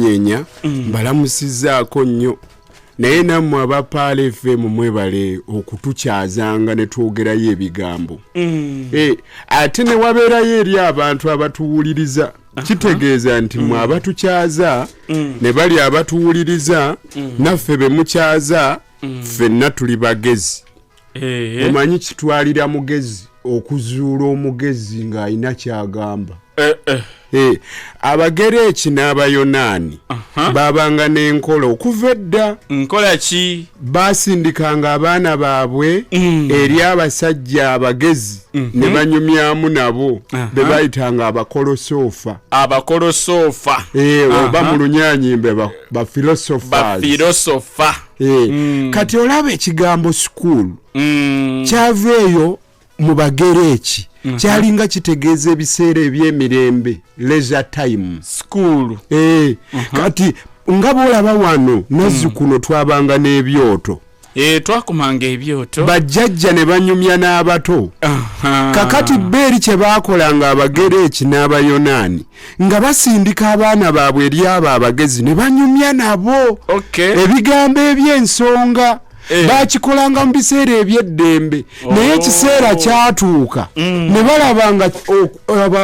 Munyenya mbalamusizaako nnyo naye nammwe abapaala FM mwebale okutukyazanga ne twogerayo ebigambo ate ne wabeerayo eri abantu abatuwuliriza kitegeeza nti mwe abatukyaza ne bali abatuwuliriza naffe be mukyaza ffenna tuli bagezi omanyi kitwalira mugezi okuzuula omugezi ng'alina kyagamba Abagereki n'Abayonaani babanga n'enkola okuva edda. Nkola ki? Basindikanga abaana baabwe eri abasajja abagezi ne banyumyamu nabo be bayitanga abakolosoofa. Abakolosoofa oba mu Lunyaanyimbe ba philosophers. Kati olaba ekigambo school kyava eyo mu Bagereki kyalinga kitegeeza ebiseera eby'emirembe, leisure time. School. Kati nga bwolaba wano Nazikuno twabanga n'ebyoto. Twakumanga ebyoto. Bajjajja ne banyumya n'abato. Kakati beeri kye baakolanga Abagereki n'Abayonaani nga basindika abaana baabwe eri abo abagezi ne banyumya nabo. Ebigambo eby'ensonga bakikolanga mu biseera eby'eddembe naye ekiseera kyatuuka ne balabanga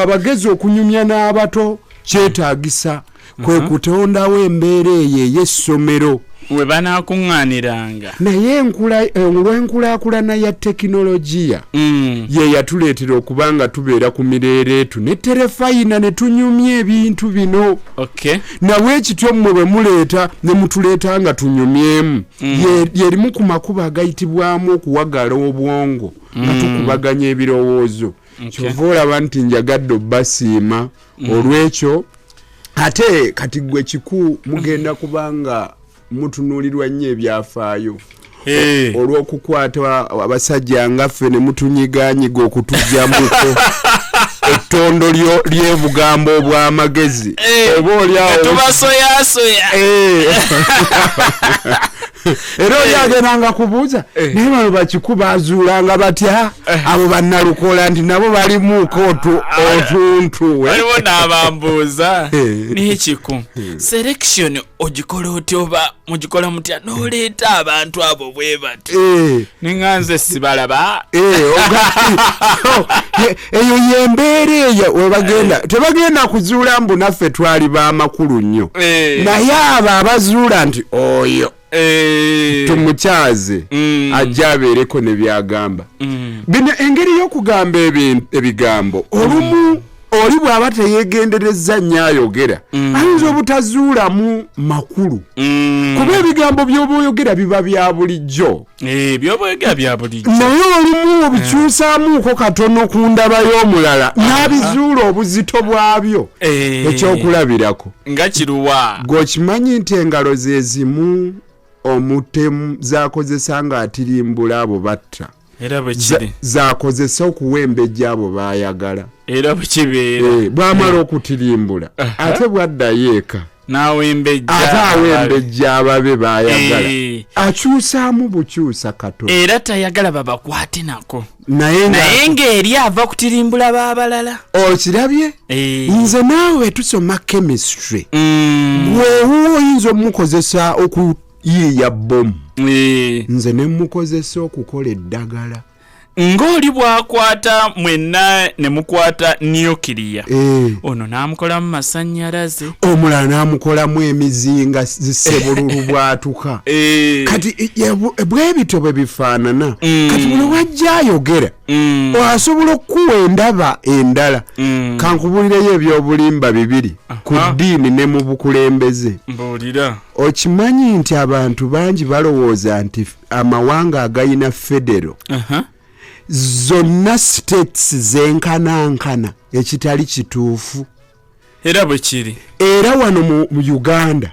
abagezi okunyumya n'abato kyetaagisa kwe kutondawo embeera eyo ey'essomero we banaakuŋŋaaniranga. Naye olw'enkulaakulana ya tekinologiya ye yatuleetera okubanga tubeera ku mireereetu ne terefayina ne tunyumya ebintu bino. Nawe ekityo mmwe bwe muleeta ne mutuleeta nga tunyumyemu yerimu ku makuba agayitibwamu okuwagala obwongo nga tukubaganya ebirowoozo. Kyova olaba nti njagadde obbasiima olw'ekyo. Ate kati gwe kiku mugenda kubanga mutunuulirwa nnyo ebyafaayo olw'okukwata abasajja ngaffe ne mutunyiganyiga okutugyamuko ettondo ly'ebugambo obw'amagezi oba olyawo tubasoyasoya era olyageranga kubuuza naye bano bakiku baazuulanga batya abo bannalukoola nti nabo balimuuko otuntu waliwo n'abambuuza n'ekiku selection ogikola otya oba mugikola mutya n'oleeta abantu abo bwe bati neŋŋanze sibalaba eyo yembeera eyo webagenda tebagenda kuzuula mbu naffe twali b'amakulu nnyo naye abo abazuula nti oyo tumukyaze ajja abeereko ne byagamba. Bino engeri y'okugamba ebigambo olumu oli bw'aba teyeegenderezza nnyo ayogera ayinza obutazuulamu makulu kuba ebigambo by'oba oyogera biba bya bulijjo naye olumu obikyusaamuuko katono ku ndaba y'omulala n'abizuula obuzito bwabyo. Ekyokulabirako nga kiruwa g'okimanyi nti engalo ze zimu omutemu zakozesa ng'atirimbula abo batta era bwe kiri zakozesa okuwembejja abo baayagala era bwe kibeera bw'amala okutirimbula ate bwaddayo eka n'awembejja ababe baayagala akyusaamu bukyusa katono era tayagala babakwate nako naye ng'eri ava kutirimbula b'abalala. Okirabye nze naawe tusoma chemistry bwewo oyinza omukozesa yiya bomu nze ne mukozesa okukola eddagala ng'oli bwakwata mwenna ne mukwata niyokiriya ono n'amukolamu masannyalaze omulala n'amukolamu emizinga zissebululu bwatuka kati bwebito bwe bifaanana kati buli wajja ayogera asobola okuwa endaba endala kankubulireyo ebyobulimba bibiri ku ddiini ne mu bukulembeze. Okimanyi nti abantu bangi balowooza nti amawanga agayina federo zonna states zenkanankana ekitali kituufu era bwe kiri era wano mu Uganda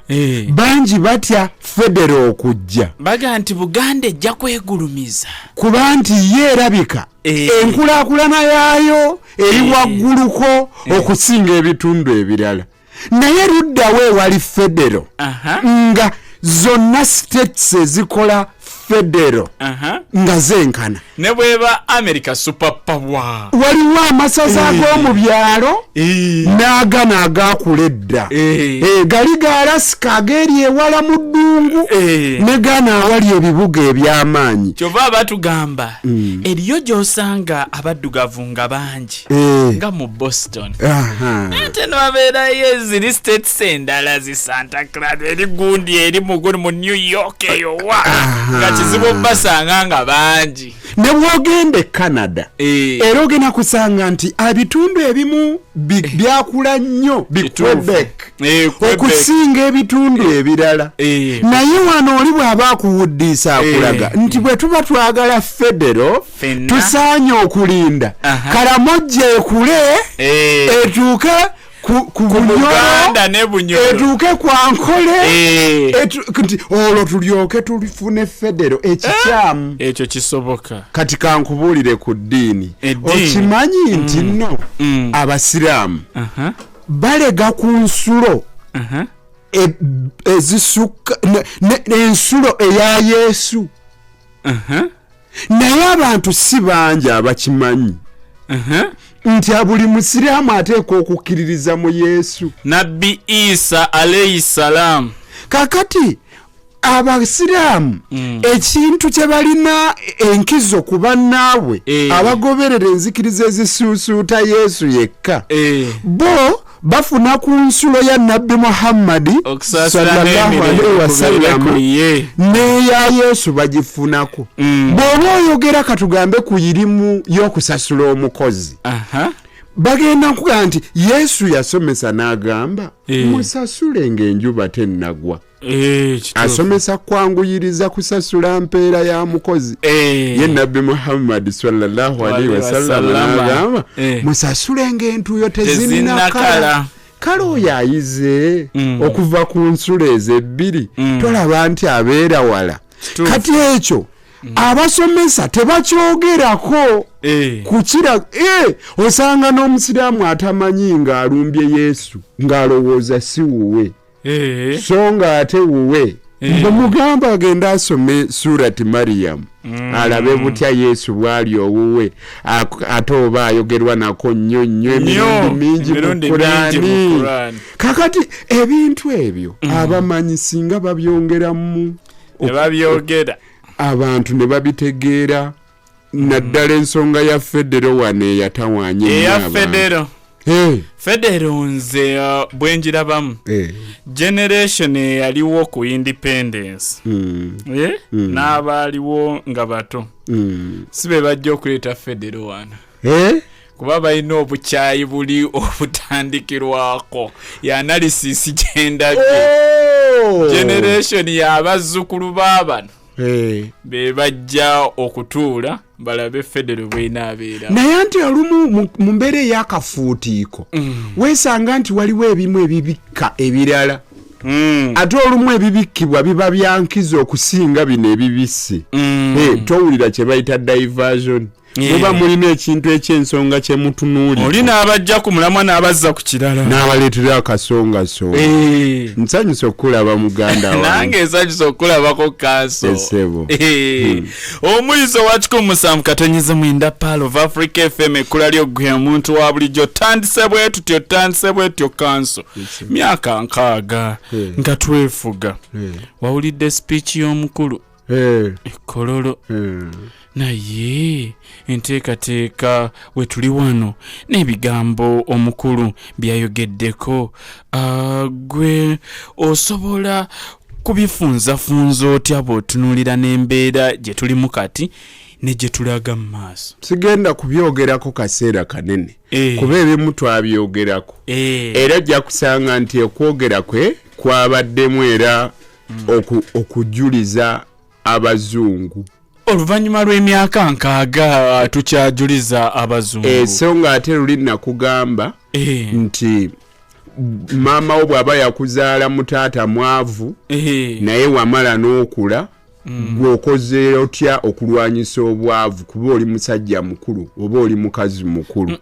bangi batya federo okujja baga nti Buganda ejja kwegulumiza kuba nti ye erabika enkulaakulana yaayo eri wagguluko okusinga ebitundu ebirala naye luddawo ewali federo nga zonna states ezikola federo nga zenkana ne bweba America super power waliwo amasaza ag'omu byalo n'agana agakuledda gali ga Alaska ag'eri ewala mu ddungu ne gana awali ebibuga eby'amaanyi kyova abatugamba eriyo gy'osanga abaddugavu nga bangi nga mu Boston ate n'abeerayo ziri states endala zi Santa Clara eri gundi eri mugulu mu New York eyo wa nga kizibu basanga nga bangi ne bwogende Canada era ogenda kusanga nti ebitundu ebimu byakula nnyo Quebec okusinga ebitundu ebirala naye wano oli bw'aba akuwuddisa akulaga nti bwe tuba twagala federo tusaanye okulinda Karamojje ekule etuuke ku Buganda ne Bunyoro etuuke kwa Nkole nti olwo tulyoke tulifune federo ekikyamu ekyo kisoboka kati kankubuulire ku ddiini okimanyi nti nno abasiraamu balega ku nsulo ezisukka ensulo eya Yesu naye abantu si bangi abakimanyi nti buli musiraamu ateekwa okukkiririza mu Yesu Nabbi Isa alayhi salam kakati abasiraamu ekintu kye balina enkizo ku bannaabwe abagoberera enzikiriza ezisuusuuta Yesu yekka bo bafuna ku nsulo ya Nabbi Muhammadi sallallahu alaihi wasallam neya Yesu bagifunako bw'oba oyogera katugambe ku yirimu y'okusasula omukozi bagenda nkugamba nti Yesu yasomesa n'agamba musasule ng'enjuba tennagwa asomesa kwanguyiriza kusasula mpeera ya mukozi ye Nabbi Muhammad sallallahu alaihi wasallam n'agamba musasule ng'entuuyo tezinnakala kale oyo ayize okuva ku nsulo ezo ebbiri tolaba nti abeera wala kati ekyo abasomesa tebakyogerako kukira osanga n'omusiraamu atamanyi ng'alumbye Yesu ng'alowooza si wuwe so nga ate wuwe bwemugamba agenda asome surati Mariyamu alabe butya Yesu bwali owuwe ate oba ayogerwa nako nnyo emirundi mingi mu Kurani kakati ebintu ebyo abamanyi singa babyongeramu nebabyogera abantu ne babitegeera naddala ensonga ya federo wano eyatawaanye federo nze bwenjirabamu generation yaliwo ku independence n'abaaliwo nga bato sibe bajja okuleeta federo wano kuba balina obukyayi buli obutandikirwako ya analysis gyendabye generation y'abazzukulu baabano be bajja okutuula balabe federo bw'inaabeera naye anti olumu mu mbeera ey'akafuutiiko weesanga nti waliwo ebimu ebibikka ebirala ate olumu ebibikkibwa biba byankiza okusinga bino ebibisi towulira kye bayita diversion muba mulina ekintu eky'ensonga kye mutunuulira oli n'abajja ku mulamwa n'abazza ku kirala n'abaleetera akasongaso nsanyusa okulaba muganda wange nange nsanyusa okulabako kanso esebo omuyizo wa 107.9 Pearl of Africa FM ekkula ly'oggwe omuntu wa bulijjo tandise bwetutyo kanso myaka 6 nga twefuga wawulidde speech y'omukulu ekkololo naye enteekateeka we tuli wano n'ebigambo omukulu byayogeddeko gwe osobola kubifunzafunza otya bw'otunuulira n'embeera gye tulimu kati ne gye tulaga mu maaso sigenda kubyogerako kaseera kanene kuba ebimu twabyogerako era ojja kusanga nti okwogera kwe kwabaddemu era okujuliza abazungu oluvannyuma lw'emyaka 6 tukyajuliza abazungu so nga ate luli nakugamba nti maama wo bw'aba yakuzaala mu taata mwavu naye wamala n'okula gw'okoze otya okulwanyisa obwavu kuba oli musajja mukulu oba oli mukazi mukulu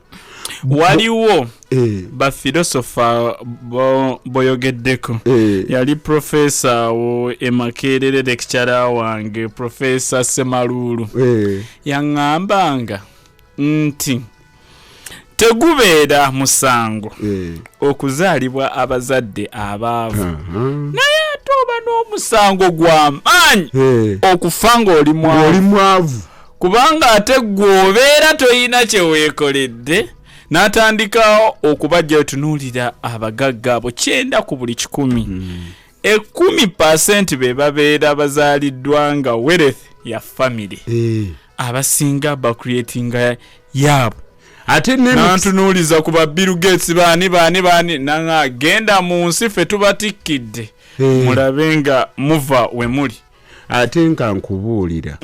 waliwo ba philosopher boyogeddeko yali professor wo Emakerere lecturer wange professor Semalulu yangambanga nti tegubeera musango okuzaalibwa abazadde abaavu naye toba n'omusango gw'amaanyi okufa ng'oli mwavu kubanga ate gw'obeera toyina kye weekoledde n'atandikawo okubajja otunuulira abagagga abo 9 ku buli 100 10% be babeera bazaaliddwa nga wealth ya family abasinga bakreatinga yaabo ate nantunuuliza ku ba Bill Gates baani nanga genda mu nsi ffe tubatikkidde mulabe nga muva we muli ate nkankubuulira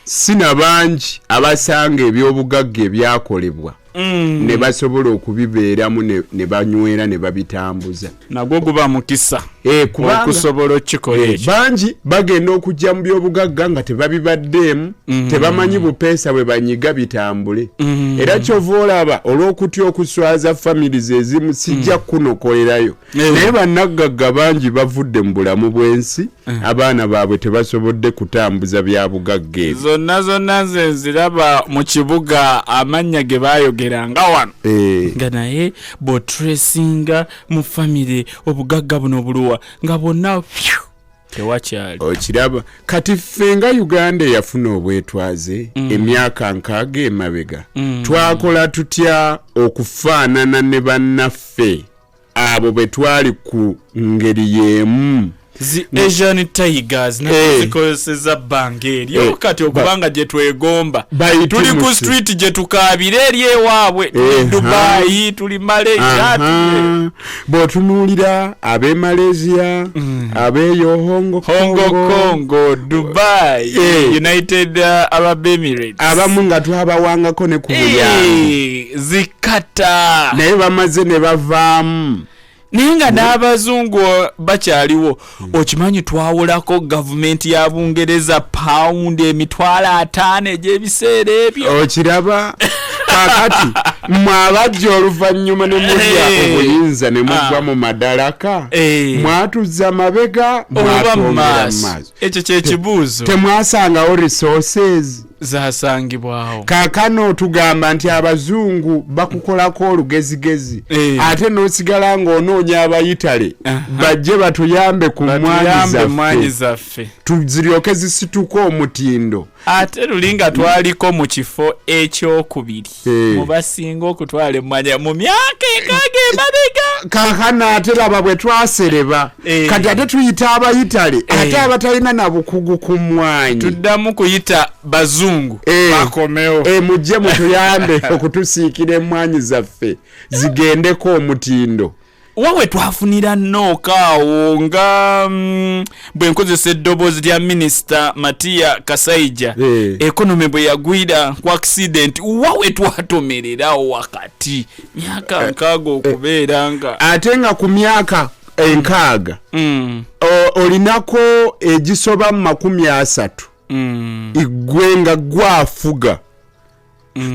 sina bangi abasanga ebyobugagga ebyakolebwa ne basobola okubibeeramu ne banywera ne babitambuza nagwo guba mukisa okusobola okikola ekyo bangi bagenda okujja mu byobugagga nga tebabibaddeemu tebamanyi bupeesa bwe banyiga bitambule era kyova olaba olw'okutya okuswaza families ezimu sijja kunokolerayo naye bannagagga bangi bavudde mu bulamu bw'ensi abaana baabwe tebasobodde kutambuza bya bugagga zonna nze nziraba mu kibuga amannya ge baayogeranga wano nga naye bw'otresinga mu famire obugagga buno obuluwa nga bonna tewakyali okiraba kati ffe nga Uganda yafuna obwetwaze emyaka 6 emabega twakola tutya okufaanana ne bannaffe abo bwe twali ku ngeri y'emu Asian Tigers nazikozeseza bange eryo kati okubanga gye twegomba tuli ku street gye tukaabira eri ewaabwe tuli Dubai tuli Malaysia bw'otunuulira ab'e Malaysia ab'eyo Hong Kong Dubai United Arab Emirates abamu nga twabawangako ne ku buyambi zikata naye bamaze ne bavaamu ninga n'abazungu bakyaliwo okimanyi twawulako gavumenti ya Bungereza pound 5,000 egy'ebiseera ebyo okiraba kakati mwabajja oluvannyuma ne mulya obuyinza ne mugwa mu madalaka mwatuzza mabega mwatongera maaso ekyo kyekibuuzo temwasangawo resources zasangibwawo kaakano tugamba nti abazungu bakukolako olugezigezi ate n'osigala ng'onoonya abayitale bajje batuyambe ku mwanyi zaffe tuziryoke zisituka omutindo ate lulinga twaliko mu kifo ekyokubiri mu basinga okutwala emmwanyi mu myaka 6 emabega kaakano ate laba bwe twasereba kati ate tuyita abayitale ate abatalina na bukugu ku mmwanyi tuddamu kuyita bazungu bakomeo mujje mutuyambe okutusiikira emmwanyi zaffe zigendeko omutindo wawe twafunira nokaawo nga bwe nkozesa eddoboozi lya minisita Matiya Kasaija economy bwe yagwira ku accident wawe twatomererawo wakati myaka 6 okubeera nga ate nga ku myaka 6 olinako egisoba mu 30 igwe nga gwafuga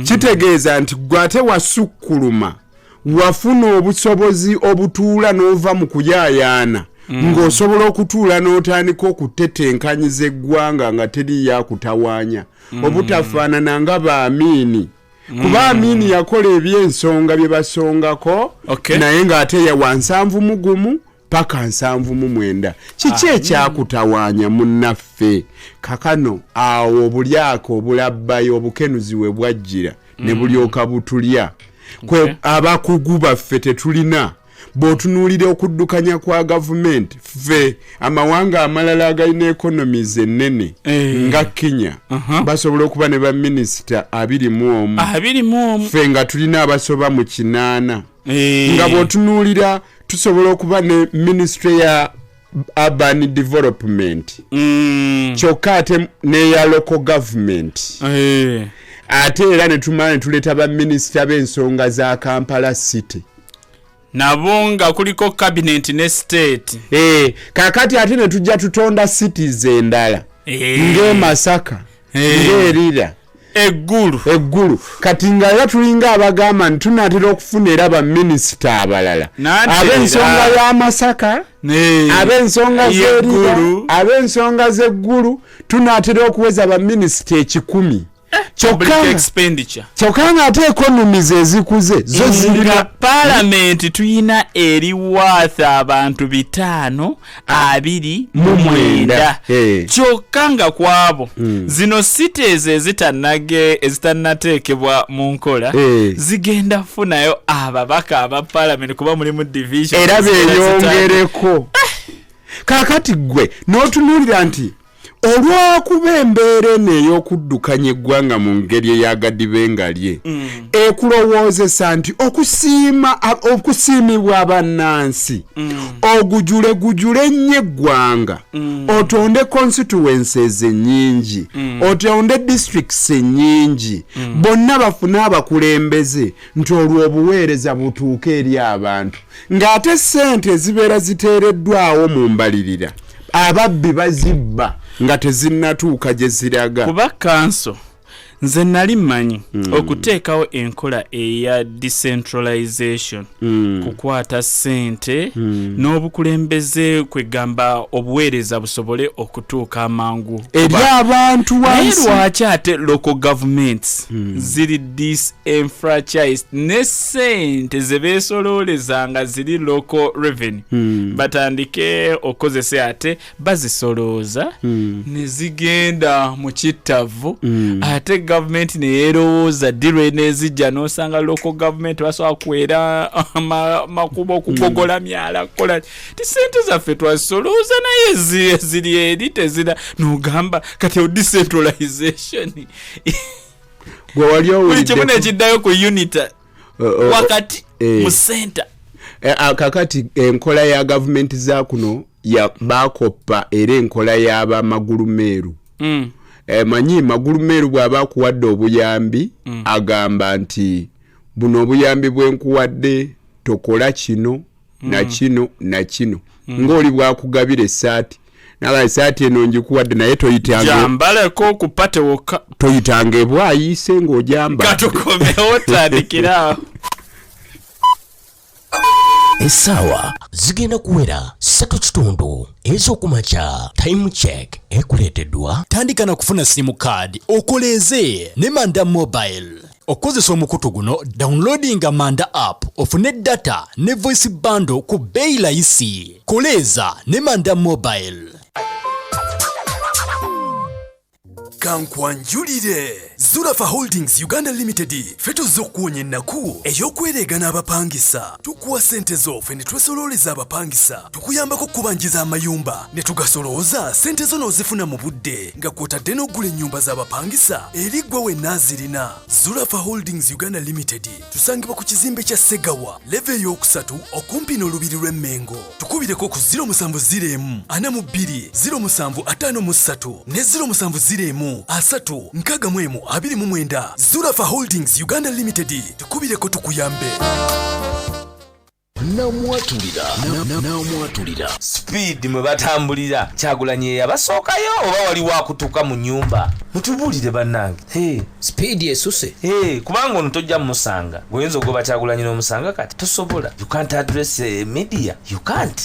kitegeeza nti gwate wasukkuluma wafuna obusobozi obutuula n'ova mu kuyaayaana ng'osobola okutuula n'otandika okutetenkanyiza eggwanga nga teri yakutawaanya obutafaanana nga baamiini kuba Amini yakola ebyensonga bye basongako naye ng'ate yawa 71 paka 79 kiki ekyakutawaanya munnaffe kakano awo obulyako obulabbayo obukenuzi we bwajjira ne bulyoka butulya kwe abakugu baffe tetulina bw'otunuulira okuddukanya kwa gavumenti ffe amawanga amalala agalina economies ennene nga Kenya basobola okuba ne baminisita 21 ffe nga tulina abasoba mu 8 nga bw'otunuulira tusobola okuba ne ministry ya urban development kyokka ate n'eya local government ate era ne tumala ne tuleeta baminisita b'ensonga za Kampala City nabo nga kuliko cabinet ne state kakati ate ne tujja tutonda cities endala ng'e Masaka ng'e Lira eggulu kati nga era tulinga abagamba nti tunatera okufuna era baminisita abalala ab'ensonga y'amasaka ab'ensonga z'eriga ab'ensonga z'eggulu tunatera okuweza baminisita 100 kyokka nga ate ekonomies ezikuze zo zirina parliament tuyina eri worth abantu 529 kyokka nga kwabo zino cities ezitanateekebwa mu nkola zigenda funayo ababaka aba parliament kuba mulimu division era beeyongereko kaakati gwe n'otunuulira nti olw'okuba embeera eno ey'okuddukanya eggwanga mu ngeri eyagadibe engalye ekulowoozesa nti okusiimibwa bannansi ogujule ennyo eggwanga otonde constituencies ennyingi otonde districts ennyingi bonna bafune abakulembeze nti olwo obuweereza butuuke eri abantu ng'ate ssente zibeera ziteereddwawo mu mbalirira ababbi bazibba nga tezinnatuuka gye ziraga kuba council nze nali mmanyi okuteekawo enkola eya decentralization kukwata ssente n'obukulembeze kwegamba obuweereza busobole okutuuka amangu eri abantu wansi lwaki ate local governments ziri disenfranchised ne ssente ze beesoloolezanga ziri local revenue batandike okozesa ate bazisolooza ne zigenda mu kittavu ate government neerowooza dirwe nezijja n'osanga local government basobola kuwera makubo okugogola myala kola ti sente zaffe twazisolooza naye ziri eri tezira n'ogamba kati decentralization buli kimu nekiddayo ku unit wakati mu center kakati enkola ya gavumenti za kuno bakoppa era enkola y'abamagulu meeru manyi magulu meeru bw'aba akuwadde obuyambi agamba nti buno obuyambi bwenkuwadde tokola kino na kino na kino ng'oli bwakugabira essaati naga essaati eno ngikuwadde naye toyitangembaleko kupate wokka toyitange bwayise ng'ojamba katukomewo tandikirawo Essaawa zigenda kuwera 3:00 ez'okumakya. Time check ekuleeteddwa. Tandika na kufuna simu card okoleeze ne Manda Mobile. Okozesa omukutu guno downloadinga Manda app ofune data ne voice bundle ku bei layisi. Koleza ne Manda Mobile. Kankwanjulire Zurafa Holdings Uganda Limited feto z'okuwonya ennaku ey'okwerega n'abapangisa tukuwa sente zo ffe ne twesololeza abapangisa tukuyambako kubanjiza amayumba ne tugasolooza sente zo n'ozifuna mu budde nga kwotadde n'ogula ennyumba z'abapangisa eri gwe wenna azirina. Zurafa Holdings Uganda Limited tusangibwa ku kizimbe kya Segawa leve ey'okusatu okumpi n'olubiri lw'Emmengo. Tukubireko ku 0701 42 0753 ne 0701 asatu nkaga mwemu 29. Zurafa Holdings Uganda Limited tukubireko tukuyambe. Namwatulira speed mwe batambulira Kyagulanyi yabasookayo oba wali wakutuka mu nyumba mutubulire bannange speed esuse kubanga ono tojja musanga goyinza ogoba Kyagulanyi n'omusanga kati tosobola. You can't address media, you can't.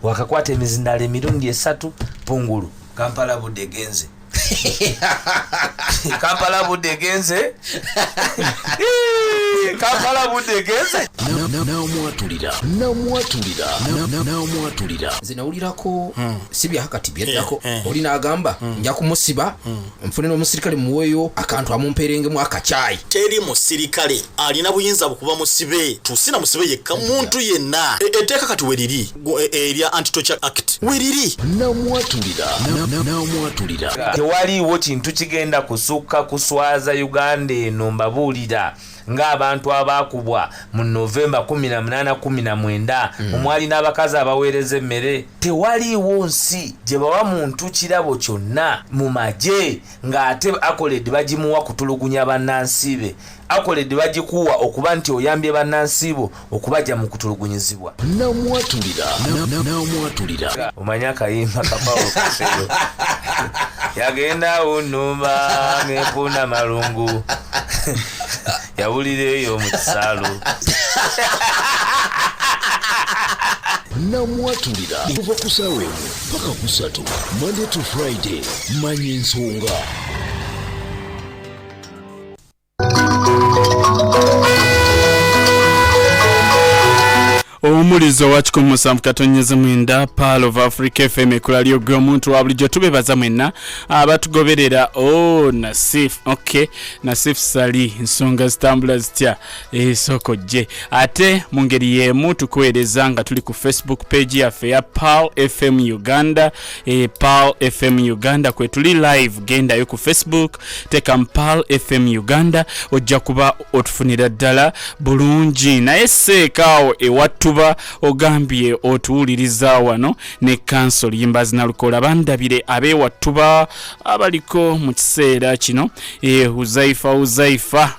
Wakakwata emizindala emirundi 3 pungulu Kampala budde genze Kampala budde genze Kampala budde genze namwatulira zinawulirako sibya hakati byeddako oli n'agamba nja kumusiba nfune n'omusirikale muweeyo akantu amumperengemu akacaayi. Teri musirikale alina buyinza bukuba musibe tusina musibe yekka muntu yenna etteeka kati weriri erya Anti-Torture Act weriri. Namwatulira tewaliiwo kintu kigenda kusukka kuswaza Uganda eno mbabuulira ng'abantu abakubwa mu Novemba 18-19 omwali n'abakazi abaweereza emmere. Tewaliiwo nsi gye bawa muntu kirabo kyonna mu magye ng'ate akoledde bagimuwa kutulugunya bannansi be. Akoledde bagikuwa okuba nti oyambye bannansi bo okubajja mu kutulugunyizibwa. Namwatulira omanya akayimba kapawo kaseyo yagenda unumba ng'empuna malungu yawulira eyo mu kisalo namwatulira kuva ku ssaawa emu paka ku 3 Monday to Friday manya ensonga. Omulizo wa 107.9 Pearl of Africa FM ekulaliyo gwe omuntu wa bulijjo tubebaza mwenna abatugoberera. Nasif Nasif Sali ensonga zitambula zitya soko je ate mu ngeri y'emu tukuweereza nga tuli ku Facebook page yaffe ya Pearl FM Uganda. Pearl FM Uganda kwe tuli live, gendayo ku Facebook teka Pearl FM Uganda ojja kuba otufunira ddala bulungi. Naye seekaawo ewattu ogambye otuwuliriza wano ne COUNSEL Nalukoola bandabire abewattuba abaliko mu kiseera kino. Uzaifa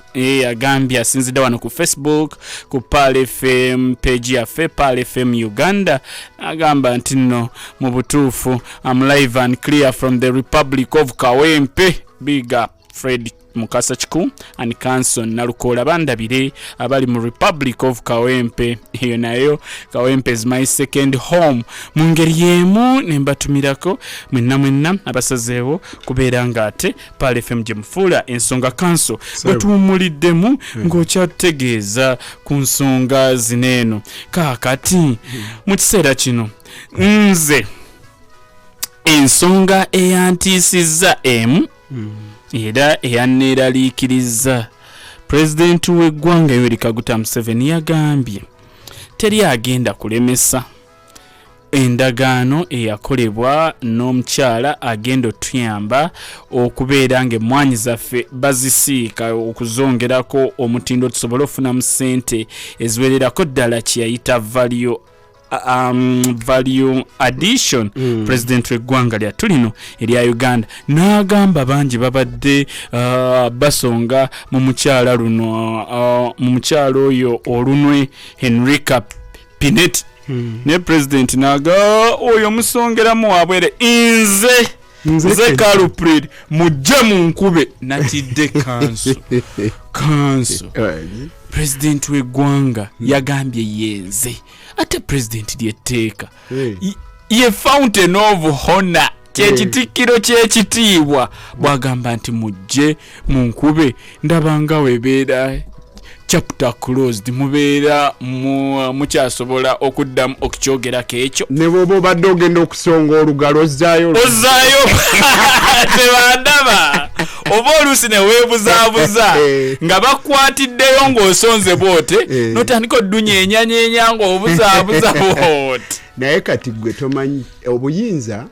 agambye asinzidde wano ku Facebook ku Pearl FM page yaffe Pearl FM Uganda agamba nti nno mu butuufu I'm live and clear from the Republic of Kawempe. Big up Fred Mukasa Chiku and COUNSEL Nalukoola bandabire abali mu Republic of Kawempe. Eyo nayo Kawempe is my second home. Mu ngeri y'emu nembatumirako mwenna abasazeewo kubeera nga ate Pearl FM gye mufuula ensonga COUNSEL bwetuwumuliddemu ng'okyategeeza ku nsonga zineeno. Kaakati mu kiseera kino nze ensonga eyantiisizza emu era eyanneeraliikiriza Pulezidenti w'eggwanga Yoweri Kaguta Museveni yagambye teri agenda kulemesa endagaano eyakolebwa n'omukyala agenda otuyamba okubeera ng'emmwanyi zaffe bazisiika okuzongerako omutindo tusobole okufunamu ssente eziwererako ddala kyeyayita value addition. President w'eggwanga lyattu lino erya Uganda n'agamba bangi babadde basonga mu mukyala luno mu mukyala oyo olunwe Henrika Pinet ne president naga oyo musongeramu wabwere nze kaluprid mujje mu nkube natidde COUNSEL. President w'eggwanga yagambye yenze ate president lyetteeka ye fountain of honor kyekitikkiro kyekitiibwa bwagamba nti mujje mu nkube ndabanga webeera chapter closed mubeera mukyasobola okuddamu okukyogerako ekyo ne bwoba obadde ogenda okusonga olugalo ozzaayo tebandaba oba oluusi ne weebuzaabuza nga bakwatiddeyo ng'osonze boote n'otandika oddunyeenya ng'obuzaabuza boote. naye kati gwe tomanyi obuyinza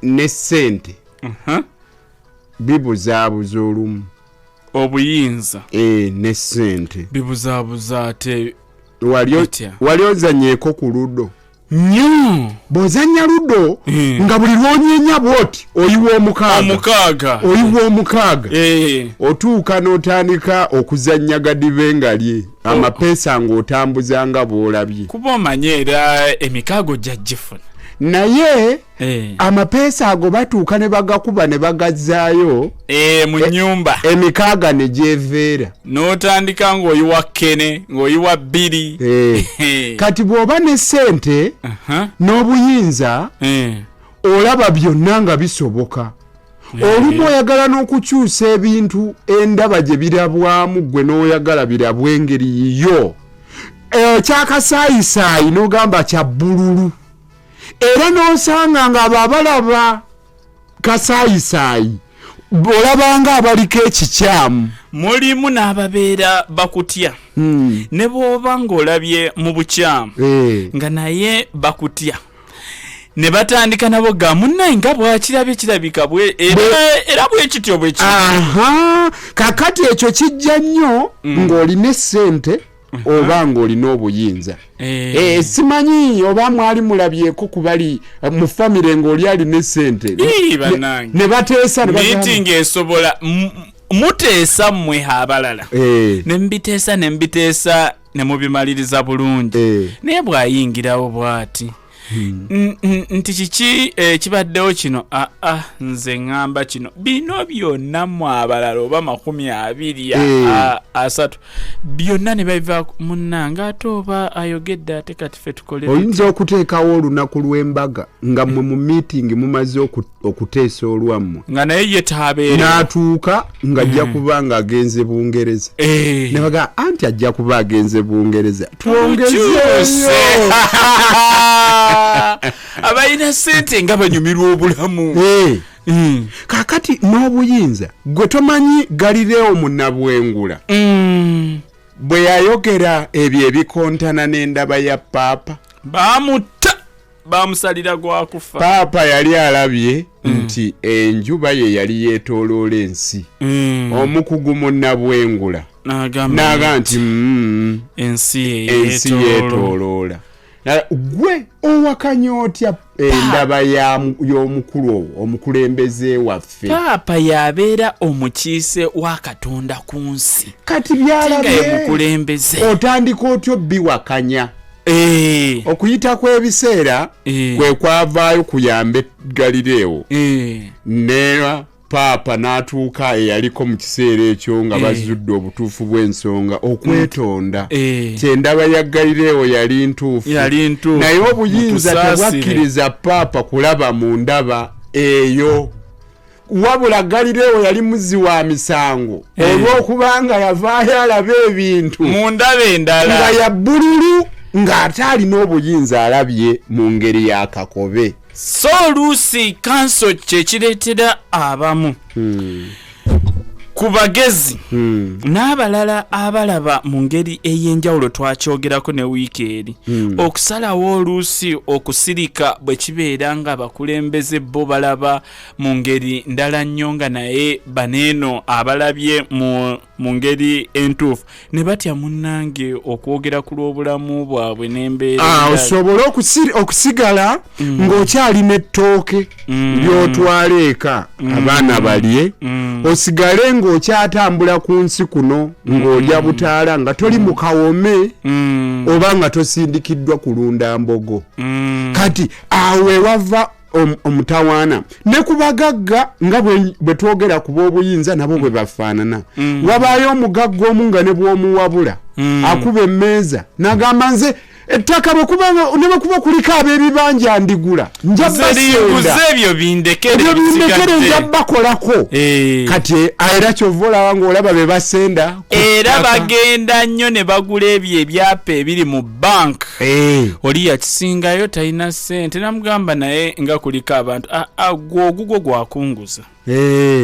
ne ssente bibuzaabuza olumu. Obuyinza ne ssente bibuzaabuza ate wali ozanyeeko ku luddo nnyo bw'ozannya luddo nga buli lwonyeenya bwoti oyiwa omukaaga otuuka n'otandika okuzannya gadive nga lye amapeesa ng'otambuza nga bw'olabye kuba omanye era emikaago gyagifuna naye amapeesa ago batuuka ne bagakuba ne bagazzaayo mu nnyumba emikaaga ne gyeveera n'otandika ng'oyiwa kkene ng'oyiwa bbiri. Kati bw'oba ne ssente n'obuyinza olaba byonna nga bisoboka. Olumu oyagala n'okukyusa ebintu endaba gye birabwamu gwe n'oyagala birabwe engeri yiyo kyakasaayisaayi n'ogamba kya bbululu era n'osanga nga abo abalaba kasaayisaayi olabanga abaliko ekikyamu. Mulimu n'ababeera bakutya ne bw'oba ng'olabye mu bukyamu nga naye bakutya ne batandika nabo ga munnaye nga bwakirabye kirabika era bwekityo kakati ekyo kijja nnyo ng'olina essente oba ng'olina obuyinza. Simanyi oba mwali mulabyeko kubali mu famire ng'oli alina essente ne bateesa meeting esobola muteesa mmwe abalala ne mbiteesa ne mubimaliriza bulungi naye bw'ayingirawo bw'ati nti kiki kibaddewo kino nze ŋŋamba kino bino byonna mu abalala oba 23 byonna ne babiva munnanga ate oba ayogedde ate kati ffe tukole oyinza okuteekawo olunaku lw'embaga nga mmwe mu meeting mumaze okuteesa olwammwe nga naye ye taabeere n'atuuka ng'ajja kuba ng'agenze Bungereza ne baga anti ajja kuba agenze Bungereza twongezeeyo abalina ssente nga banyumirwa obulamu kakati n'obuyinza gwe tomanyi Galileo Munnabwengula bwe yayogera ebyo ebikontana n'endaba ya paapa baamutta baamusalira gwakufa paapa yali alabye nti enjuba ye yali yeetooloola ensi omukugu Munnabwengula n'aga nti ensi yeetooloola gwe owakanya otya endaba y'omukulu omukulembeze waffe paapa yabeera omukiise wa Katonda ku nsi kati byalabye mukulembeze otandika otyo biwakanya okuyita kw'ebiseera kwe kwavaayo kuyambe Galileo ne paapa n'atuuka eyaliko mu kiseera ekyo nga bazudde obutuufu bw'ensonga okwetonda kyendaba ya Galileo yali ntuufu naye obuyinza tebwakkiriza paapa kulaba mu ndaba eyo wabula Galileo yali muzzi wa misango olw'okubanga yavaayo alaba ebintu mu ndaba endala nga ya bbululu ng'ate alina obuyinza alabye mu ngeri ya kakobe so oluusi council kyekireetera abamu ku bagezi n'abalala abalaba mu ngeri ey'enjawulo twakyogerako ne wiiki eri okusalawo oluusi okusirika bwe kibeera nga abakulembeze bo balaba mu ngeri ndala nnyo nga naye baneeno abalabye mu ngeri entuufu ne batya munnange okwogera ku lw'obulamu bwabwe n'embeera osobole okusigala ng'okyalina ettooke ly'otwala eka abaana balye osigale ng'okyatambula ku nsi kuno ng'ojja butaala nga toli mu kawome oba nga tosindikiddwa kulunda mbogo kati awo ewava omutawaana ne ku bagagga nga bwe twogera ku b'obuyinza nabo bwe bafaanana wabaayo omugagga omu nga ne bw'omuwabula akuba emmeeza n'agamba nze ettaka ne bwe kuba kuliko ab'ebibanja ndigula nja basenda ebyo bindekere nja bakolako kati era kyova olaba ng'olaba be basenda era bagenda nnyo ne bagula ebyo ebyapa ebiri mu bank oli yakisingayo talina ssente namugamba naye nga kuliko abantu ogugwo gwakunguza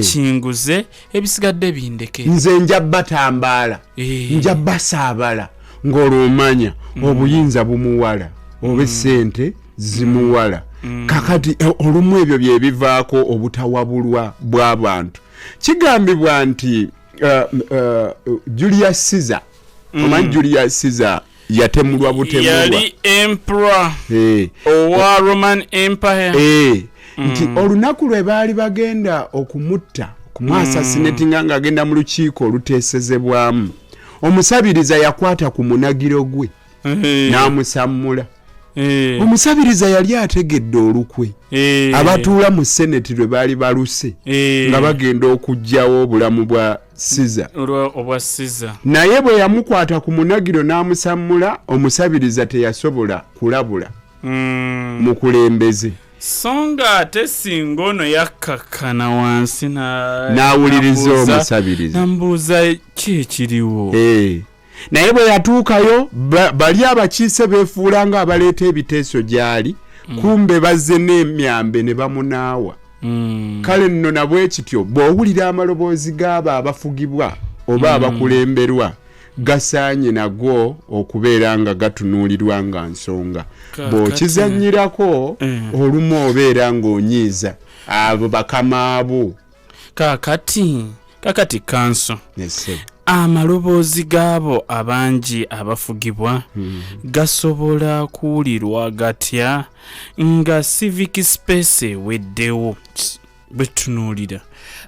kinguze ebisigadde bindekere nze nja batambaala nja basaabala ng'olwomanya obuyinza bumuwala oba essente zimuwala kakati olumu ebyo bye bivaako obutawabulwa bw'abantu kigambibwa nti Julius Caesar omanyi Julius Caesar yatemulwa butemulwa yali emperor owa Roman Empire nti olunaku lwe baali bagenda okumutta kumwasasinettinga ng'agenda mu lukiiko oluteesezebwamu omusabiriza yakwata ku munagiro gwe n'amusammula omusabiriza yali ategedde olukwe abatuula mu seneti lwe baali baluse nga bagenda okuggyawo obulamu bwa Caesar naye bwe yamukwata ku munagiro n'amusammula omusabiriza teyasobola kulabula mukulembeze songa ate singa ono yakkakkana wansi n'awuliriza omusabiriza nambuuza ki ekiriwo naye bwe yatuukayo bali abakiise beefuula nga abaleeta ebiteeso gy'ali kumbe bazze n'emyambe ne bamunaawa kale nno nabwe kityo bw'owulira amaloboozi g'abo abafugibwa oba abakulemberwa gasaanye nagwo okubeera nga gatunuulirwa nga nsonga bw'okizannyirako olumu obeera ng'onyiiza abo bakama abo kakati kanso amaloboozi gaabo abangi abafugibwa gasobola kuwulirwa gatya nga civic space eweddewo bwetunuulira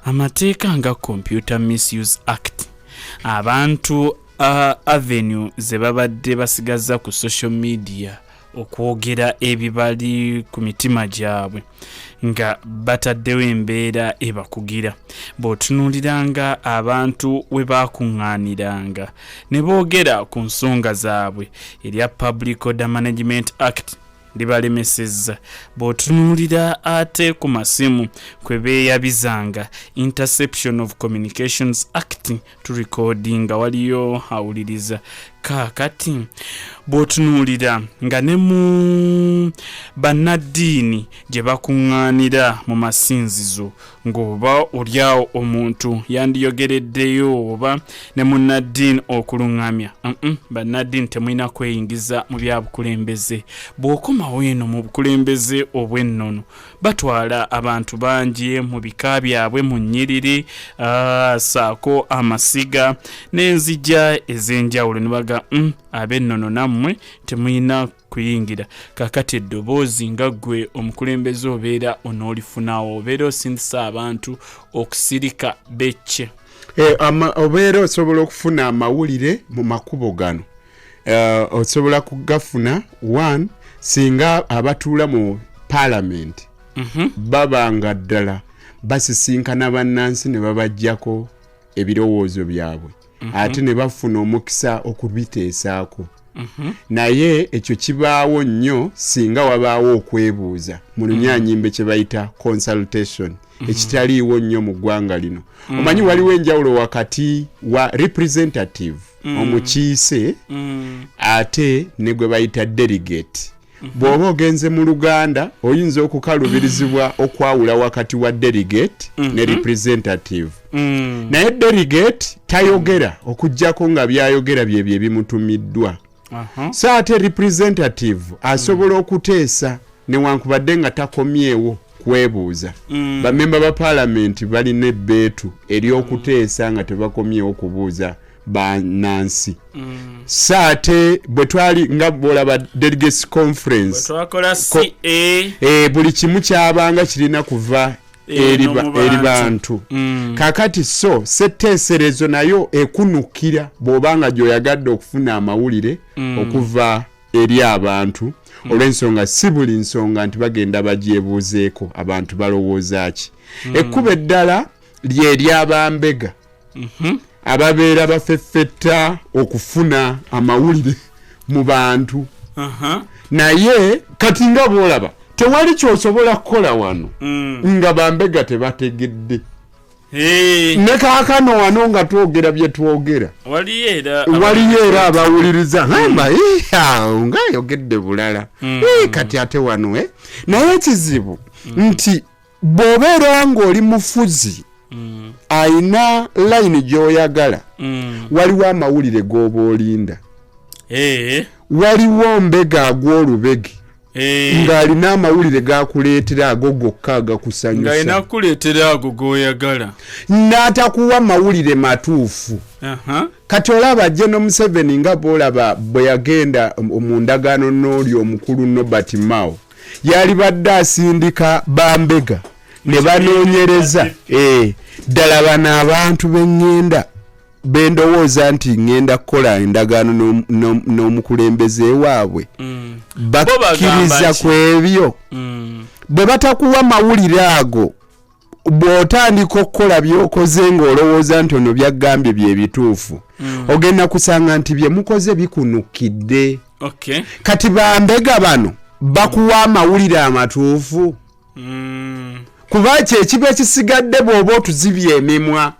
amateeka nga Computer Misuse Act abantu avenue ze babadde basigaza ku social media okwogera ebibali ku mitima gyabwe nga bataddewo embeera ebakugira. Bw'otunuuliranga abantu we baakuŋŋaaniranga ne boogera ku nsonga zaabwe, erya Public Order Management Act libalemesezza. Bw'otunuulira ate ku masimu kwe beeyabizanga, Interception of Communications Act tulikodinga waliyo awuliriza. Kaakati bw'otunuulira nga ne mu bannaddiini gye bakuŋŋaanira mu masinzizo, ng'oba olyawo omuntu yandiyogereddeyo oba ne munnaddiini okuluŋŋamya, bannaddiini temulina kweyingiza mu bya bukulembeze. Bw'okomawo eno mu bukulembeze obw'ennono, batwala abantu bangi mu bika byabwe mu nnyiriri, saako amasiga n'enzija ez'enjawulo ne baga ab'ennono nammwe temulina kuyingira. Kakati eddoboozi nga ggwe omukulembeze obeera onoolifunawo, obeera osindisa abantu okusirika becce. Obeera osobola okufuna amawulire mu makubo gano. Osobola kugafuna, one, singa abatuula mu paalamenti babanga ddala basisinkana bannansi ne babajjako ebirowoozo byabwe, ate ne bafuna omukisa okubiteesaako. Naye ekyo kibaawo nnyo singa wabaawo okwebuuza mu lunyanyimbe kye bayita consultation, ekitaliiwo nnyo mu ggwanga lino. Omanyi waliwo enjawulo wakati wa representative omukiise ate ne gwe bayita delegate. Bw'oba ogenze mu Luganda oyinza okukalubirizibwa okwawula wakati wa delegate ne representative. Naye delegate tayogera okujjako nga byayogera byebyo ebimutumiddwa. So ate representative asobola okuteesa newankubadde nga takomyewo kwebuuza. Bamemba ba paalamenti balina ebbeetu ery'okuteesa nga tebakomyewo kubuuza bannansi. So ate bwe twali nga bw'olaba delegates conference, buli kimu kyabanga kirina kuva eri bantu. Kakati so setteeserezo nayo ekunukira bw'obanga gy'oyagadde okufuna amawulire okuva eri abantu, olw'ensonga si buli nsonga nti bagenda bagyebuuzeeko abantu balowooza ki. Ekkubo eddala ly'ery'abambega ababeera bafeffetta okufuna amawulire mu bantu. Naye kati nga bw'olaba tewali kyosobola kukola wano nga bambega tebategedde. Ne kaakano wano nga twogera bye twogera waliyo era abawuliriza nga ayogedde bulala. Kati ate wano naye ekizibu nti bw'obeera ng'oli mufuzi ayina layini gy'oyagala, waliwo amawulire g'oba olinda, waliwo mbega ag'olubege ng'alina amawulire gakuleetera ago gokka agakusanyusa, ng'alina kuleetera ago g'oyagala, n'atakuwa mawulire matuufu. Kati olaba General Museveni nga bw'olaba bwe yagenda mu ndagaano n'oli omukulu Nobert Mao, yali badde asindika bambega ne banoonyereza ddala bano abantu b'eŋŋenda bendowooza nti ŋŋenda kukola endagaano n'omukulembeze waabwe bakkiriza ku ebyo. Bwe batakuwa mawulire ago, bw'otandika okukola by'okoze ng'olowooza nti ono byagambye bye bituufu, ogenda kusanga nti bye mukoze bikunukidde. Kati bambega bano bakuwa amawulire amatuufu? Kuba kyekiba ekisigadde bw'oba otuzibye emimwa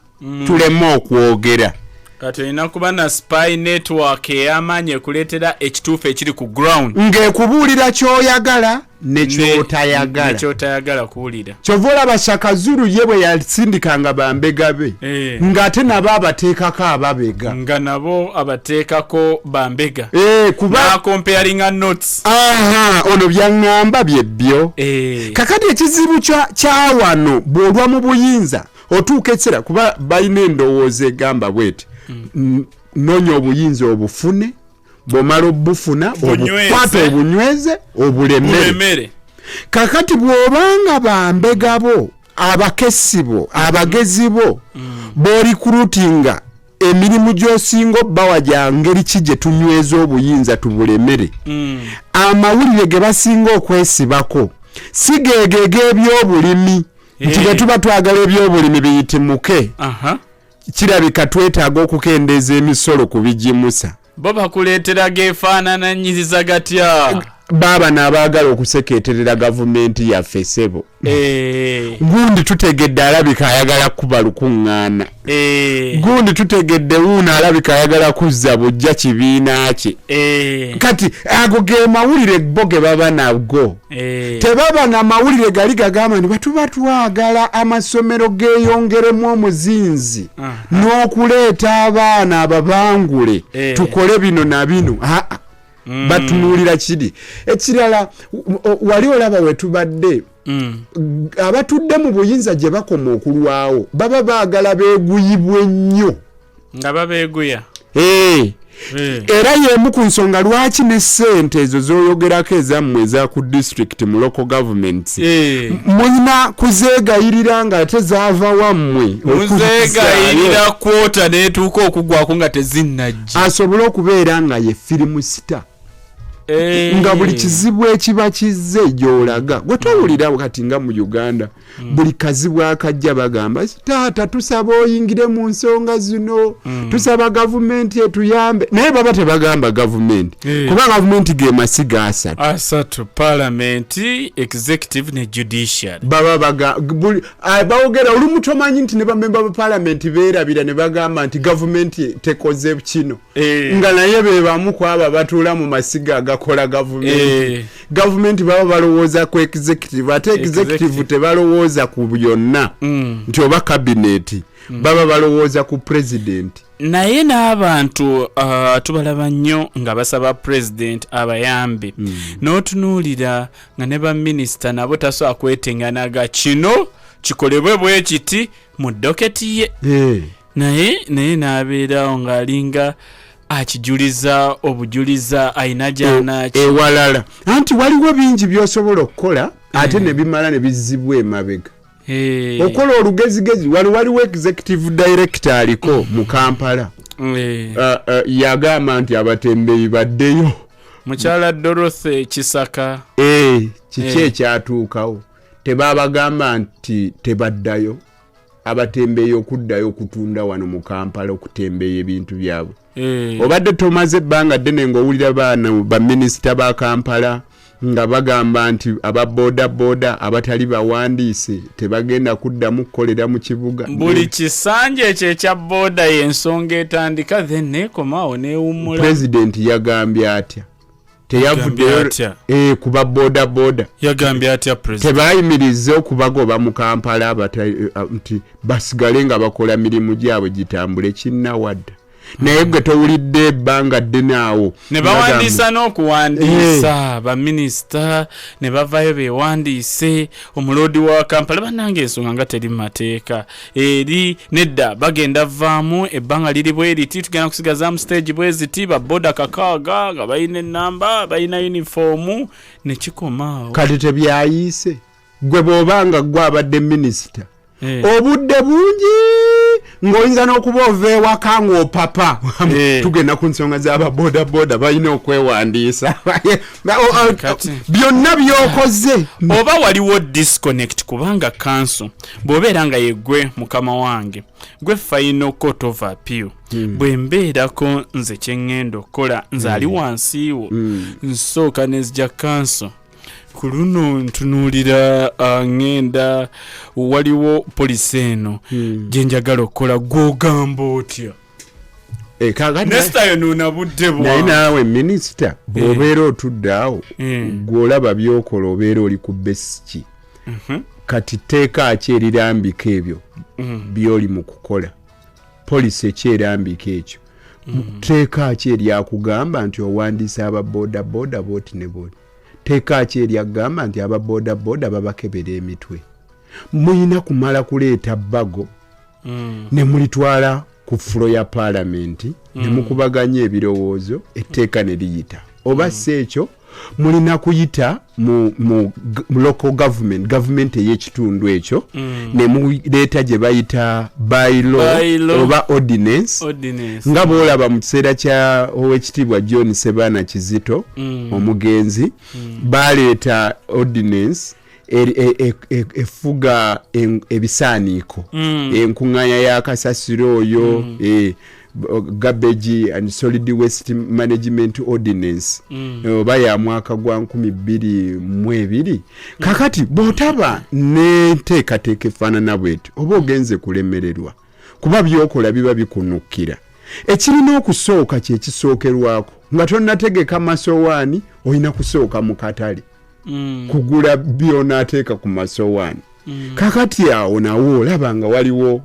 tuleme okwogera. Kati olina kuba na spy network ey'amaanyi ekuleetera ekituufu ekiri ku ground, ng'ekubuulira ky'oyagala nekyotayagala kuwulira. Kyova olaba Shaka Zulu ye bwe yasindikanga bambega be, ng'ate nabo abateekako ababega, nga nabo abateekako bambega, kuba comparing notes. Ono byaŋŋamba byebbyo. Kakati ekizibu kya wano bw'olwa mu buyinza otuuka ekiseera, kuba balina endowooza egamba bweti, noonya obuyinza obufune, bw'omala obufuna obukwata obunyweze obulemere. Kakati bw'obanga bambega bo, abakesi bo, abagezi bo, b'orikurutinga emirimu gy'osinga bawa gya ngeri ki gye tunyweza obuyinza tubulemere. Amawulire ge basinga okwesibako si geegega ebyobulimi nti bwe tuba twagala ebyobulimi biyitimuke. Kirabika twetaaga okukendeeza emisolo ku bigimusa. Bo bakuleetera geefaanananyiriza gatya? Baba n'abaagala okusekeeterera gavumenti yaffe ssebo. Gundi tutegedde alabika ayagala kuba lukuŋŋaana. Gundi tutegedde wuuno alabika ayagala kuzza bujja kibiina kye. Kati ago ge mawulire bo ge baba nago. Tebaba na mawulire gali gagamba nti batuba twagala amasomero geeyongeremu omuzinzi n'okuleeta abaana ababangule tukole bino na bino. Batunuulira kiri ekirala wali olaba wetubadde abatudde mu buyinza gye bakoma okulwawo baba baagala beeguyibwe nnyo nga babeeguya. Era y'emu ku nsonga lwaki ne ssente ezo z'oyogerako ezammwe eza ku district mu local governments mulina kuzeegayirira nga ate zaava wammwe muzeegayirira kwota neetuuka okugwako nga tezinnajja asobole okubeera nga ye firimu sita. Nga buli kizibu ekiba kizze gy'olaga gwe towulira kati nga mu Uganda buli kazibu akajja bagamba taata tusaba oyingire mu nsonga zino tusaba gavumenti etuyambe naye baba tebagamba gavumenti kuba gavumenti ge masiga asatu parliament executive ne judiciary baba bawogera olumu tomanyi nti ne bamemba ba parliament beerabira ne bagamba nti gavumenti tekoze kino nga naye be bamu ku abo batuula mu masiga agakola gavumenti. Gavumenti baba balowooza ku executive ate executive tebalowooza ku byonna nti oba cabinet baba balowooza ku president. Naye n'abantu tubalaba nnyo nga basaba president abayambe n'otunuulira nga ne baminisita nabo tasobola kwetenganaga kino kikolebwe bwe kiti mu doketi ye. Naye n'abeerawo ng'alinga akijuliza obujuliza ayina janaki ewalala anti waliwo bingi byosobola okukola ate ne bimala ne bizibwa emabega. Okola olugezigezi waliwo executive director aliko mu Kampala yagamba nti abatembeeyi baddeyo. Mukyala Dorothy Kisaka kiki ekyatuukawo tebabagamba nti tebaddayo abatembeeyi okuddayo okutunda wano mu Kampala okutembeeya ebintu byabwe. Obadde tomaze ebbanga ddene ng'owulira baana baminisita ba Kampala nga bagamba nti aba boda abatali bawandiise tebagenda kuddamu kukolera mu kibuga. Buli kisanja ekyo ekya boda y'ensonga etandika then neekomaawo neewummula. Pulezidenti yagambye atya? Teyavuddeyo kuba boda yagambye atya president tebayimiriza okubagoba mu Kampala nti basigale nga bakola mirimu gyabwe gitambule kinnawadda. Naye gwe towulidde ebbanga ddene awo ne bawandiisa n'okuwandiisa baminisita ne bavayo beewandiise omuloodi wa Kampala bannanga ensonga nga teri mateeka eri nedda bagenda vaamu ebbanga liri bwe riti tugenda kusigazaamu stage bwe ziti baboda kakaaga nga balina ennamba balina yunifoomu ne kikomaawo. Kati tebyayiise gwe bw'obanga gwe abadde minisita obudde bungi ng'oyinza n'okuba ova ewaka ng'opapa tugenda ku nsonga z'ababoda balina okwewandiisa byonna by'okoze oba waliwo disconnect kubanga council bw'obeera nga yeggwe mukama wange gwe final court of appeal bwe mbeerako nze kye ŋŋenda okukola nze ali wansiiwo nsooka nezija council ku luno ntunuulira ngenda waliwo polisi eno gye njagala okukola gw'ogamba otya nesitayo nuuna budde bwa naye naawe minisita bw'obeera otudde awo gw'olaba by'okola obeera oli ku besiki kati teeka ki erirambika ebyo by'oli mu kukola polisi ekyerambika ekyo teeka ki eryakugamba nti owandiisa ababoda booti ne booti teeka ki eryagamba nti ababoda babakebera emitwe. Muyina kumala kuleeta bbago ne mulitwala ku fulo ya paalamenti ne mukubaganya ebirowoozo etteeka ne liyita oba si ekyo mulina kuyita mu local government y'ekitundu ekyo ne muleeta gye bayita bylaw oba ordinance nga bw'olaba mu kiseera kya owekitiibwa John Sebaana Kizito omugenzi baleeta ordinance efuga ebisaaniiko enkuŋŋaanya y'akasasiro oyo garbage and solid waste management ordinance oba ya mwaka gwa 2022 kakati botaba n'enteekateeka efaanana bw'etyo oba ogenze kulemererwa kuba byokola biba bikunukira ekirina okusooka kye kisookerwako nga tonnategeka masowaani olina kusooka mu katale kugula byonaateeka ku masowaani kakati awo nawo olaba nga waliwo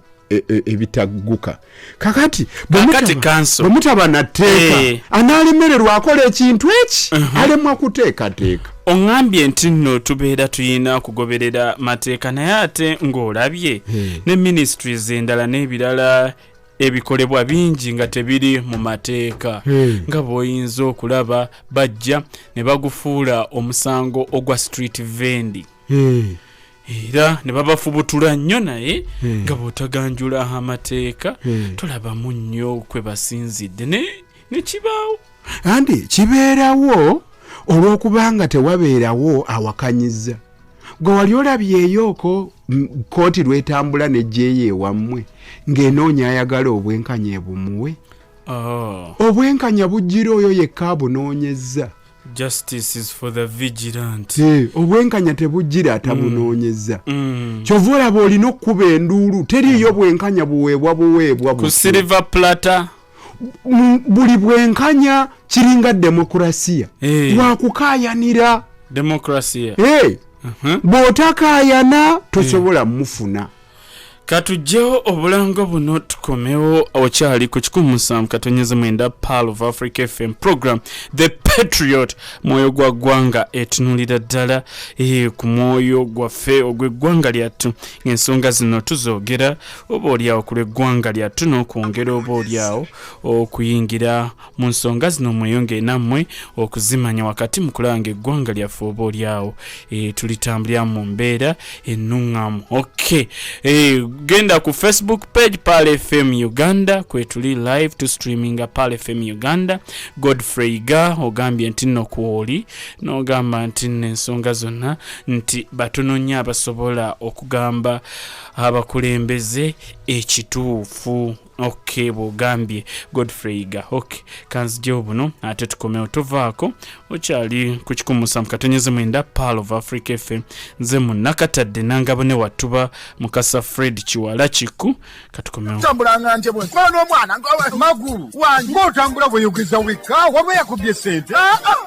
ebitagguka kakati bwemutaba nateeka anaalemererwa akola ekintu eki alemwa kuteekateeka. Ongambye nti nno tubeera tuyina kugoberera mateeka naye ate ng'olabye ne ministries endala n'ebirala ebikolebwa bingi nga tebiri mu mateeka nga bw'oyinza okulaba bajja ne bagufuula omusango ogwa street vendi era ne babafubutula nnyo naye nga bw'otaganjula amateeka tolabamu nnyo kwe basinzidde ne kibaawo andi kibeerawo olw'okubanga tewabeerawo awakanyiza gwe wali olabyeyooko kooti lwetambula nejjeeyo ewammwe ng'enoonya ayagala obwenkanya ebumuwe obwenkanya bujjira oyo yekka abunoonyezza. Justice is for the vigilant. Obwenkanya tebujjira atabunoonyezza. Kyova olaba olina okkuba enduulu teriyo bwenkanya buweebwa ku silver platter. Buli bwenkanya kiringa demokrasiya lwakukaayanira demokrasiya bw'otakaayana tosobola mufuna. Katujjewo obulanga buno tukomewo okyali ku 107.9 Pearl of Africa FM program The Patriot mwoyo gwa ggwanga etunulira ddala ku mwoyo gwaffe ogw'eggwanga lyattu ensonga zino tuzoogera oba olyawo ku lw'eggwanga lyattu n'okwongera oba olyawo okuyingira mu nsonga zino mweyonge nammwe okuzimanya wakati mu kulanga eggwanga lyaffe oba olyawo tulitambulira mu mbeera ennuŋŋamu. Genda ku Facebook page Pearl FM Uganda kwetuli live to streaming Pearl FM Uganda. Godfrey Ga ogambye nti nno kwoli n'ogamba nti ensonga zonna nti batono nnyo abasobola okugamba abakulembeze ekituufu. Bw'ogambye Godfrey Ga kanzijjewo buno ate tukomewo tovaako okyali ku 107.9 Pearl of Africa FM nze munnakatadde nangabo ne wattuba Mukasa Fred Kiwala Kiku katukomewo tambulanga nje bwe mwana omwana magulu wange ng'otambula bweyogeza wekka waba yakubye sente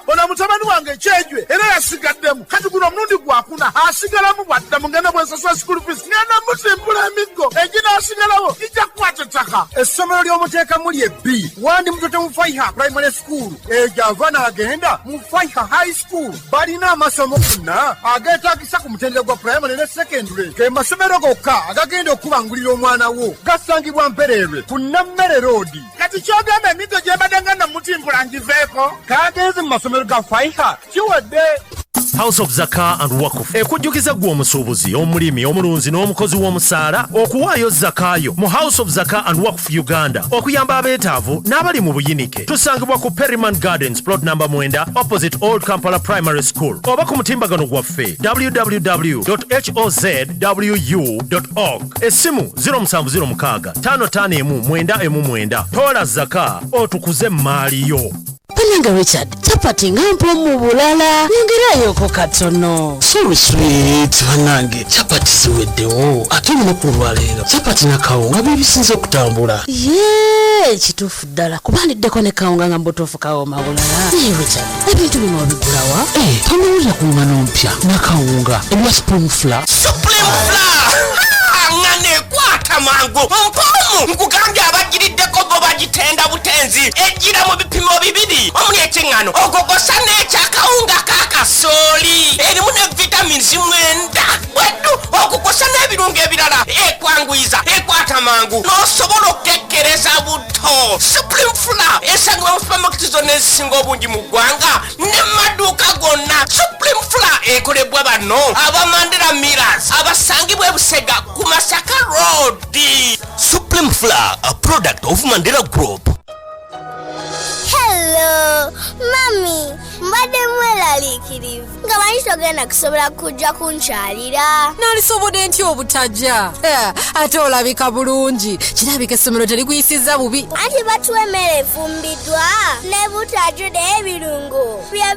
ona mutabani wange kyejwe era yasigaddemu kati guno omurundi gwakuna asigalamu bwadda mugenda bwensasula school fees ngenda musimbula emiggo eginasigalawo ijja kukwata ettaka. Essomero ly'omuteeka muli ebbi wandi mutote mu Faiha primary school ejava n'agenda mu Faiha high school balina amasomo gonna ageetaagisa ku mutendera gwa primary ne secondary ke masomero gokka agagenda okubangulira omwana wo gasangibwa Mpererwe ku Nammere road. Kati kyogamba emiggo gyebadde nga namutimbula ngiveeko kagenze mu masomero ga Faiha kiwadde. House of Zaka and Wakuf ekujjukiza gwe omusuubuzi omulimi omulunzi n'omukozi w'omusaala okuwaayo zakayo mu House of Zaka and Wakuf Uganda okuyamba abeetaavu n'abali mu buyinike. Tusangibwa ku Perryman Gardens plot number 9 opposite Old Kampala Primary School oba ku mutimbagano gwaffe www.hozwu.org. Essimu 0706 551 toola zaka otukuze maaliyo. Pananga Richard, chapati ngampo mu bulala. Nyongerayo katono. So sweet banange. Chapati ziweddewo. Ate muno kulwaleero. Chapati na kawunga bibisinze okutambula. Kituufu ddala. Kubandiddeko ne kawunga nga mbutuufu kawoma bulala. Richard, ebintu bino obigulawa? Tonowulira ku ngano mpya na kawunga ebya Supreme Flour. Supreme Flour! Ngane kwata mangu. Mpomu nkugambye abagiriddeko bo bagitenda butenzi. Ejjira mu bipimo bibiri. Omuli ekyengano ogogosa n'ekyakawunga kakasooli erimu ne vitamins mwenda bweddu okukosa n'ebirungo ebirala ekwanguyiza ekwata mangu n'osobola okukekkereza buto. Supreme Flour esangibwa mu supermarket zonna ezisinga obungi mu ggwanga ne mu maduuka Supreme Flour ekolebwa bano abamandera Millers abasangibwa e Busega ku Masaka Road. Supreme Flour, a product of Mandela Group. Hello, Mami. Mbadde mweraliikirivu nga manyi togenda kusobola kujja kunkyalira. Nalisobodde ntya obutajja? Ate olabika bulungi. Kirabika essomero terikuyisizza bubi. Anti batuwa emmere efumbiddwa ne butajjude ebirungo bya